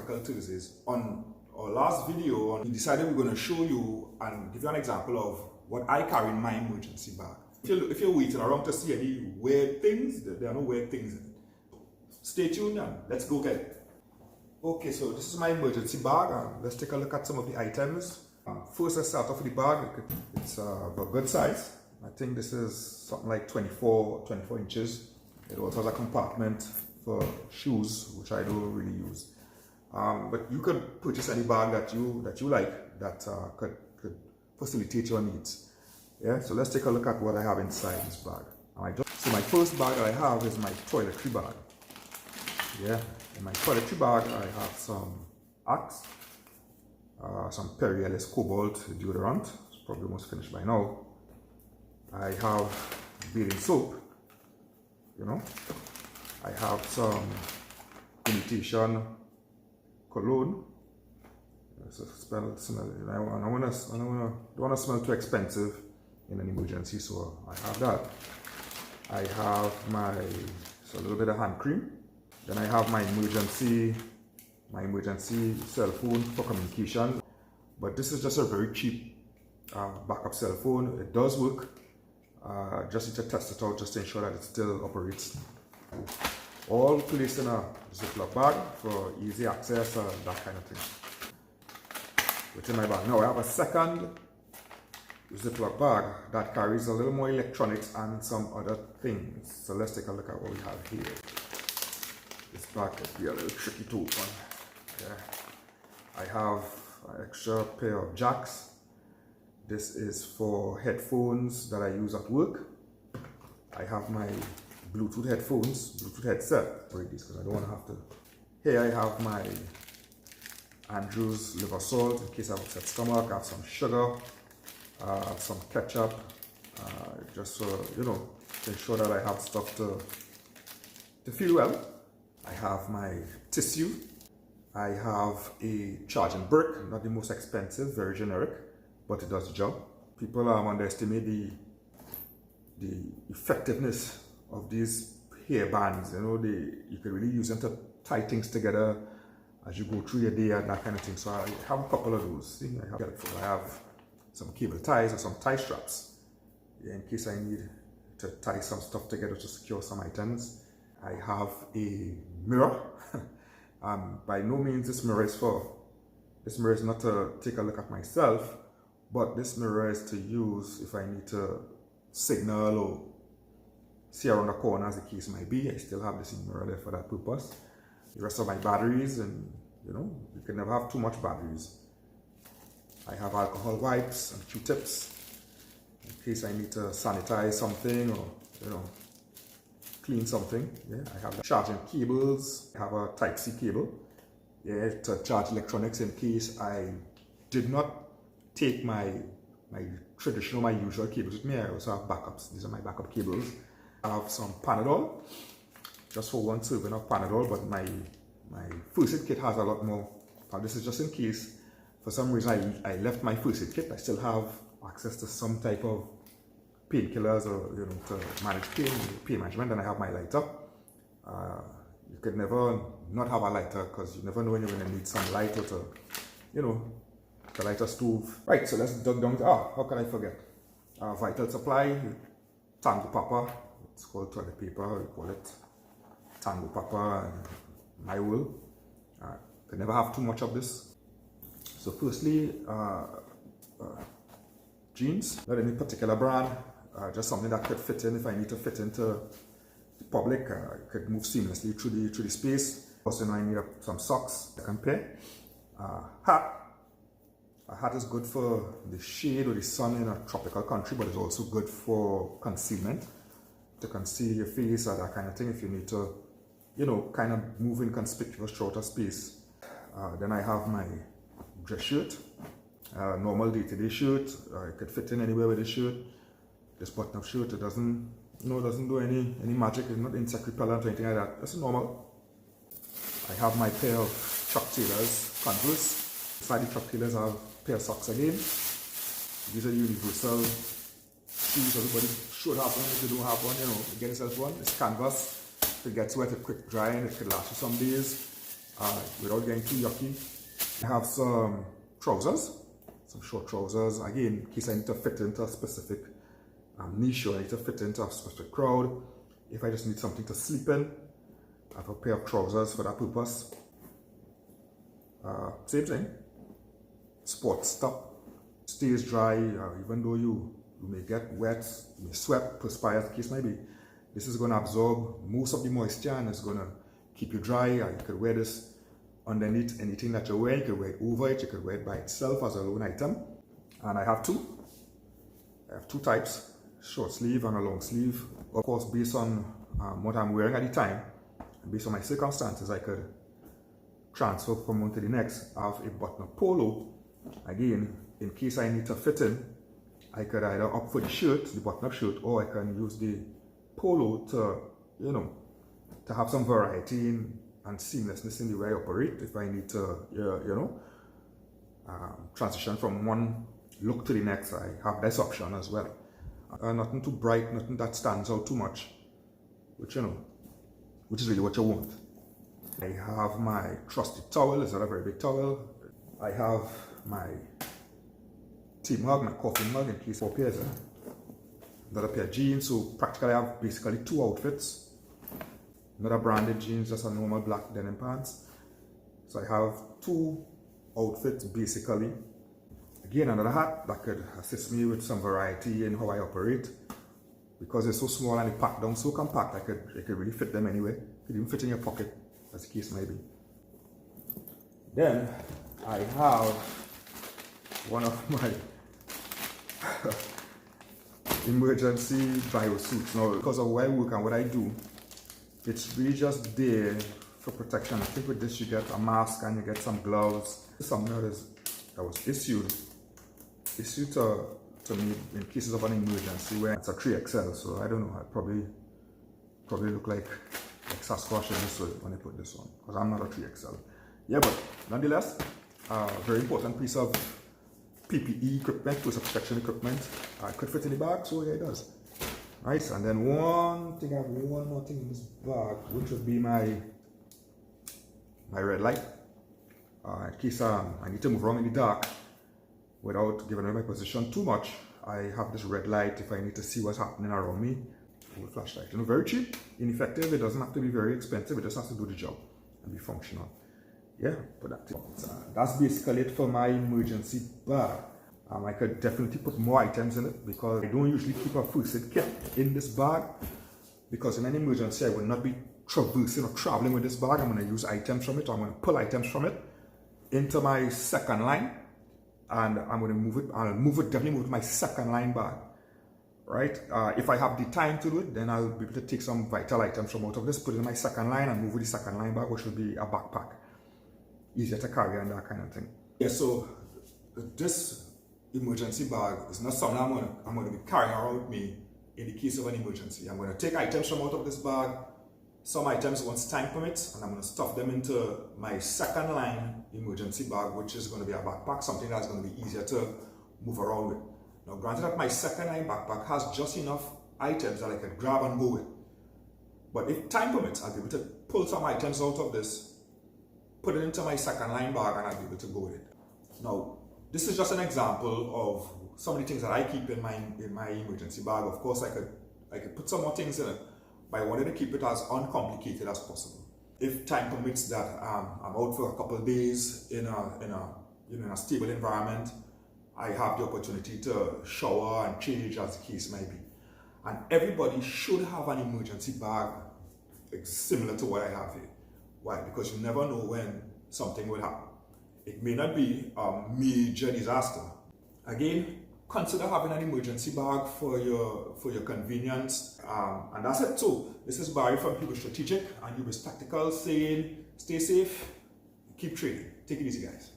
Practical Thursdays. On our last video, we decided we're going to show you and give you an example of what I carry in my emergency bag. If you're waiting around to see any weird things, there are no weird things in it. Stay tuned and let's go get it. Okay, so this is my emergency bag. Let's take a look at some of the items. First, let's start off with the bag. It's a good size. I think this is something like 24 inches. It also has a compartment for shoes, which I don't really use. But you could purchase any bag that you like that could facilitate your needs. Yeah. So let's take a look at what I have inside this bag. So my first bag that I have is my toiletry bag. Yeah. In my toiletry bag, I have some Axe, some Perriellis Cobalt deodorant. It's probably almost finished by now. I have bathing soap. You know. I have some imitation cologne. So smell. I don't want to smell too expensive in an emergency, so I have that. I have a little bit of hand cream. Then I have my emergency cell phone for communication. But this is just a very cheap backup cell phone. It does work. Just need to test it out just to ensure that it still operates. All placed in a Ziploc bag for easy access, that kind of thing. Within my bag. Now I have a second Ziploc bag that carries a little more electronics and some other things. So let's take a look at what we have here. This bag could be a little tricky to open. Yeah. I have an extra pair of jacks. This is for headphones that I use at work. I have my Bluetooth headset. Break these because I don't want to have to. Here I have my Andrew's liver salt in case I have upset stomach. I have some sugar, some ketchup, just so to ensure that I have stuff to feel well. I have my tissue. I have a charging brick, not the most expensive, very generic, but it does the job. People underestimate the effectiveness of these hair bands. You can really use them to tie things together as you go through your day and that kind of thing. So I have a couple of those. See, I have some cable ties or some tie straps in case I need to tie some stuff together to secure some items. I have a mirror. By no means this mirror is not to take a look at myself, but this mirror is to use if I need to signal or see around the corner, as the case might be. I still have this mirror there for that purpose. The rest of my batteries, and you can never have too much batteries. I have alcohol wipes and Q-tips in case I need to sanitize something or clean something. Yeah, I have charging cables. I have a Type-C cable, yeah, to charge electronics in case I did not take my usual cables with me. I also have backups. These are my backup cables. I have some Panadol, just for one serving of Panadol, but my first aid kit has a lot more. This is just in case for some reason I left my first aid kit. I still have access to some type of painkillers or to manage pain management, and I have my lighter. You could never not have a lighter because you never know when you're going to need some light or to light a stove. Right, so let's dug down to, how can I forget? Vital Supply, Tango Papa. It's called toilet paper, we call it Tango Papa and My Wool. Could never have too much of this. So firstly, jeans, not any particular brand, just something that could fit in if I need to fit into the public. I could move seamlessly through the space. Also, I need some socks I can pair. Hat. A hat is good for the shade or the sun in a tropical country, but it's also good for concealment, to conceal your face or that kind of thing if you need to, kind of move inconspicuous throughout a space. Then I have my dress shirt, normal day-to-day shirt. I could fit in anywhere with this shirt. This button-up shirt, it doesn't do any magic. It's not insect repellent or anything like that. That's normal. I have my pair of Chuck Taylor's Converse. Inside the Chuck Taylor's I have a pair of socks again. These are universal shoes. Everybody should have one. If you don't have one, get yourself one. It's canvas. If it gets wet, it quick dry and it could last you some days. without getting too yucky. I have some trousers, some short trousers, again, in case I need to fit into a specific niche or I need to fit into a specific crowd. If I just need something to sleep in, I have a pair of trousers for that purpose. Same thing, sports top, stays dry, even though you may get wet, you may sweat, perspire, the case may be. This is going to absorb most of the moisture and it's going to keep you dry. You could wear this underneath anything that you wear. You could wear it over it, you could wear it by itself as a lone item. And I have two. I have two types, short sleeve and a long sleeve. Of course, based on what I'm wearing at the time, and based on my circumstances, I could transfer from one to the next. I have a button-up polo. Again, in case I need to fit in, I could either opt for the shirt, the button-up shirt, or I can use the polo to, to have some variety and seamlessness in the way I operate. If I need to, transition from one look to the next, I have this option as well. Nothing too bright, nothing that stands out too much, which is really what you want. I have my trusty towel. It's not a very big towel. I have my tea mug, my coffee mug in case 4 pairs. Another pair of jeans, so practically I have basically 2 outfits. Not a branded jeans, just a normal black denim pants. So I have 2 outfits basically. Again, another hat that could assist me with some variety in how I operate. Because it's so small and it's packed down so compact, it could really fit them anywhere. It could even fit in your pocket, as the case may be. Then I have one of my emergency bio suits. Now, because of where I work and what I do, it's really just there for protection. I think with this you get a mask and you get some gloves. Something that was issued to me in cases of an emergency where it's a 3XL. So I don't know, I probably look like Sasquatch in this when I put this on, because I'm not a 3XL. Yeah, but nonetheless, a very important piece of PPE equipment, personal protection equipment. Could fit in the bag, so yeah, it does. Right, and then I have one more thing in this bag, which would be my red light. In case I need to move around in the dark without giving away my position too much, I have this red light if I need to see what's happening around me. With flashlight, very cheap, ineffective. It doesn't have to be very expensive. It just has to do the job and be functional. Yeah, but that's basically it for my emergency bag. I could definitely put more items in it because I don't usually keep a first aid kit in this bag, because in an emergency I will not be traversing or traveling with this bag. I'm going to use items from it, or I'm going to pull items from it into my second line, and I'm going to move it. Definitely move it to my second line bag. Right? If I have the time to do it, then I'll be able to take some vital items from out of this, put it in my second line, and move with the second line bag, which will be a backpack. Easier to carry and that kind of thing. Yeah, so this emergency bag is not something I'm going to be carrying around with me in the case of an emergency. I'm going to take items from out of this bag, some items once time permits, and I'm going to stuff them into my second line emergency bag, which is going to be a backpack, something that's going to be easier to move around with. Now, granted that my second line backpack has just enough items that I can grab and go with. But if time permits, I'll be able to pull some items out of this, put it into my second line bag, and I'll be able to go with it. Now, this is just an example of some of the things that I keep in my emergency bag. Of course, I could put some more things in it, but I wanted to keep it as uncomplicated as possible. If time permits that I'm out for a couple of days in a stable environment, I have the opportunity to shower and change as the case may be. And everybody should have an emergency bag similar to what I have here. Why? Because you never know when something will happen. It may not be a major disaster. Again, consider having an emergency bag for your convenience. And that's it. So this is Barry from Hubris Strategic and Hubris Tactical saying, stay safe, keep trading. Take it easy, guys.